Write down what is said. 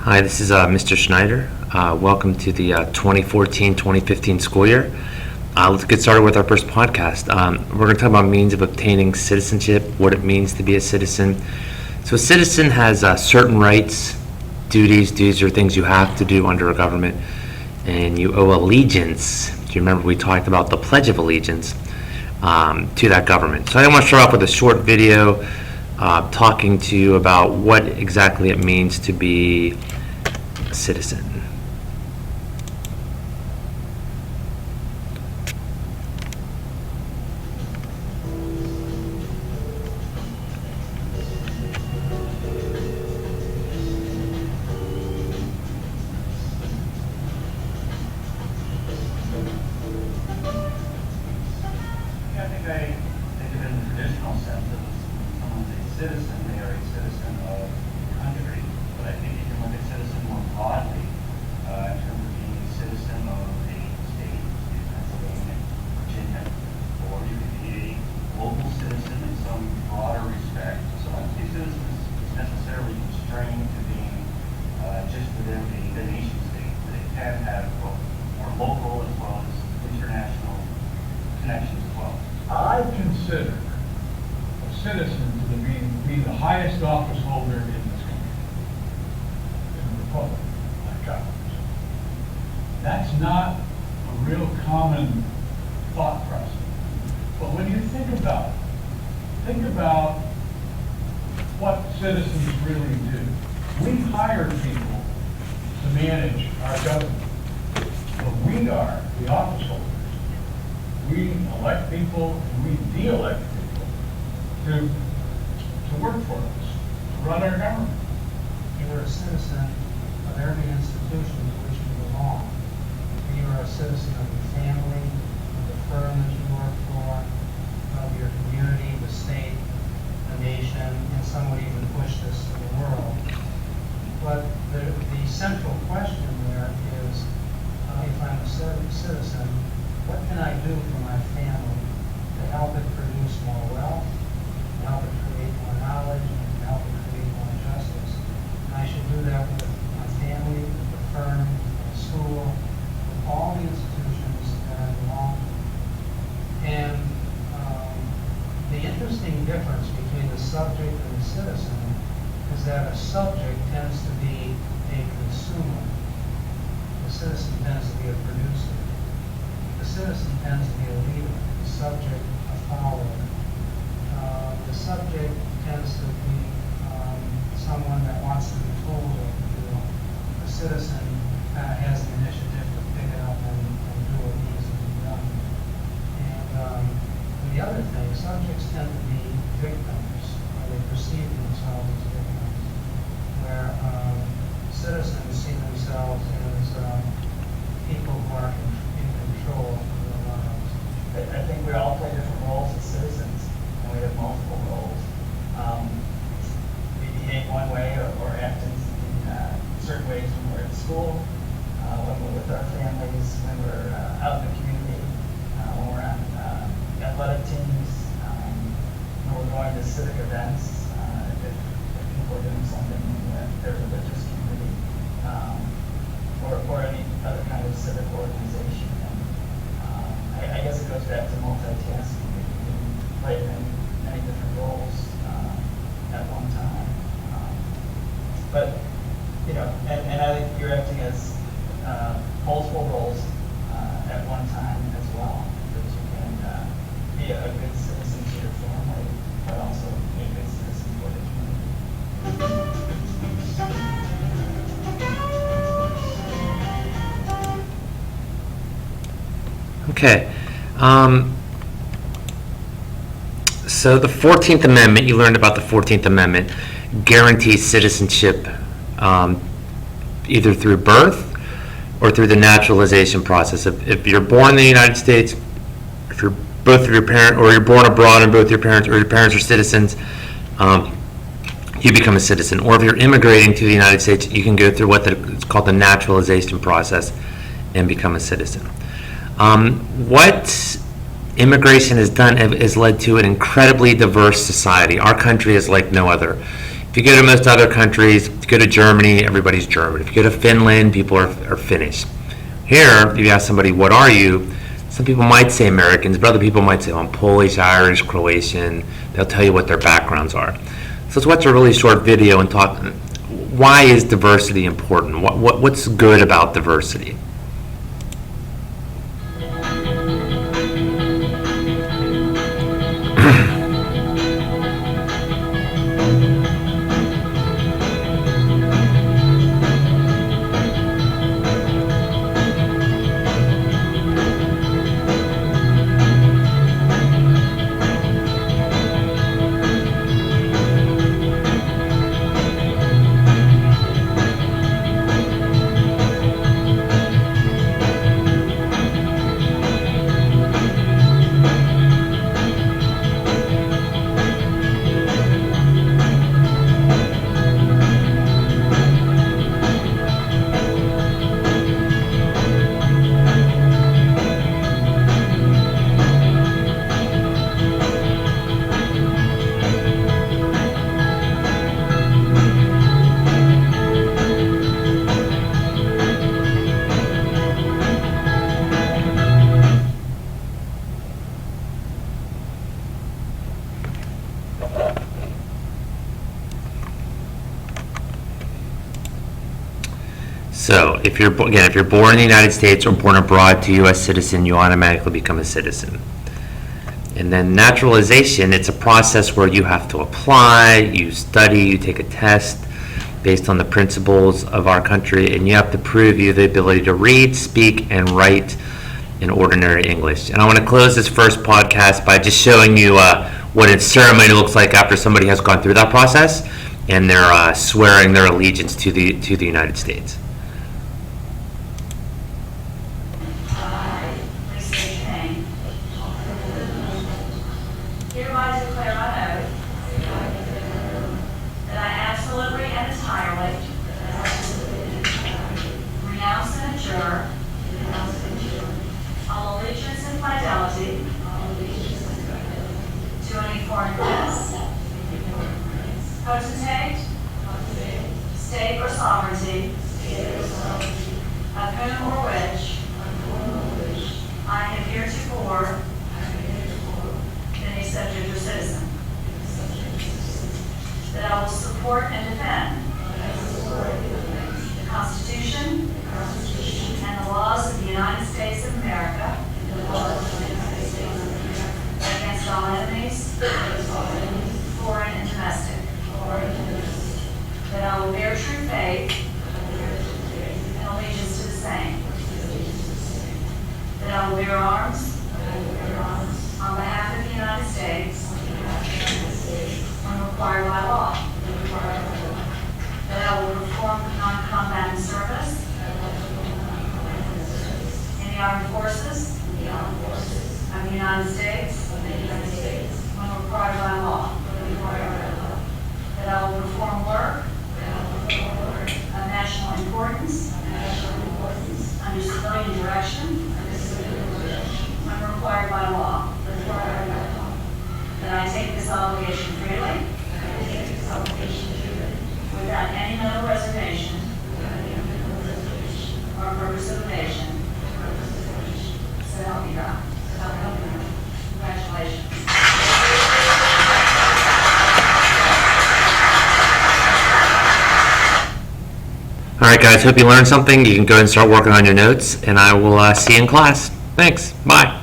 Hi, this is Mr. Schneider. Welcome to the 2014-2015 school year. Let's get started with our first podcast. We're going to talk about means of obtaining citizenship, what it means to be a citizen. So a citizen has certain rights, duties. These are things you have to do under a government, and you owe allegiance. Do you remember we talked about the Pledge of Allegiance to that government? So I want to start off with a short video talking to you about what exactly it means to be a citizen. I think of it in the traditional sense of someone's a citizen, they are a citizen of the country. But I think you can look at citizen more broadly in terms of being a citizen of a state, Pennsylvania, Virginia, or you could be a global citizen in some broader respect. So I don't see citizens necessarily constrained to being just within the nation state. They can have both more local as well as international connections as well. I consider a citizen to be the highest office holder in this country, in the republic, like ours. That's not a real common thought process. But when you think about what citizens really do. We hire people to manage our government, but we are the office holders. We elect people and we de-elect people to work for us, to run our government. You are a citizen of every institution to which you belong. You are a citizen of your family, of the firm that you work for, of your community, the state, the nation, and some would even push this to the world. But the central question there is, if I'm a citizen, what can I do for my family to help it produce more wealth, to help it create more knowledge, and to help it create more justice? And I should do that with my family, with the firm, with the school, with all the institutions that I belong to. And the interesting difference between the subject and the citizen is that a subject tends to be a consumer. The citizen tends to be a producer. The citizen tends to be a leader, the subject a follower. The subject tends to be someone that wants to be told what to do. The citizen has the initiative to pick it up and do what needs to be done. And the other thing, subjects tend to be victims, or they perceive themselves as victims, where citizens see themselves as people who are in control of their lives. I think we all play different roles as citizens, and we have multiple roles. We behave one way or act in certain ways when we're at school, when we're with our families, when we're out in the community, when we're on athletic teams, when we're going to civic events, if people are doing something in their religious community, or any other kind of civic organization. And I guess it goes back to multitasking. We can play many different roles at one time. But, and I think you're acting as multiple roles at one time as well, that you can be a good citizen to your family, but also be a good citizen for the community. Okay. So the 14th Amendment, you learned about the 14th Amendment, guarantees citizenship either through birth or through the naturalization process. If you're born in the United States, if you're both of your parents, or you're born abroad and both your parents, or your parents are citizens, you become a citizen. Or if you're immigrating to the United States, you can go through it's called the naturalization process and become a citizen. What immigration has done has led to an incredibly diverse society. Our country is like no other. If you go to most other countries, if you go to Germany, everybody's German. If you go to Finland, people are Finnish. Here, if you ask somebody, what are you? Some people might say Americans, but other people might say, I'm Polish, Irish, Croatian. They'll tell you what their backgrounds are. So let's watch a really short video and talk, why is diversity important? What's good about diversity? So, if you're born in the United States or born abroad to U.S. citizen, you automatically become a citizen. And then naturalization, it's a process where you have to apply, you study, you take a test based on the principles of our country, and you have to prove you have the ability to read, speak, and write in ordinary English. And I want to close this first podcast by just showing you what a ceremony looks like after somebody has gone through that process and they're swearing their allegiance to the United States. Hereby declare on oath that I absolutely and entirely renounce and abjure all allegiance and fidelity to any foreign prince, potentate, state or sovereignty, of whom or which I have heretofore been a subject or citizen. That I will support and defend the Constitution and the laws of the United States of America against all enemies, foreign and domestic. That I will bear true faith and allegiance to the same. That I will bear arms on behalf of the United States when required by law. That I will perform non-combatant service in the armed forces of the United States when required by law. That I will perform work of national importance under civilian direction when required by law. That I take this obligation freely without any mental reservation or purpose of evasion. So help me God. Congratulations. All right, guys, hope you learned something. You can go ahead and start working on your notes, and I will see you in class. Thanks. Bye.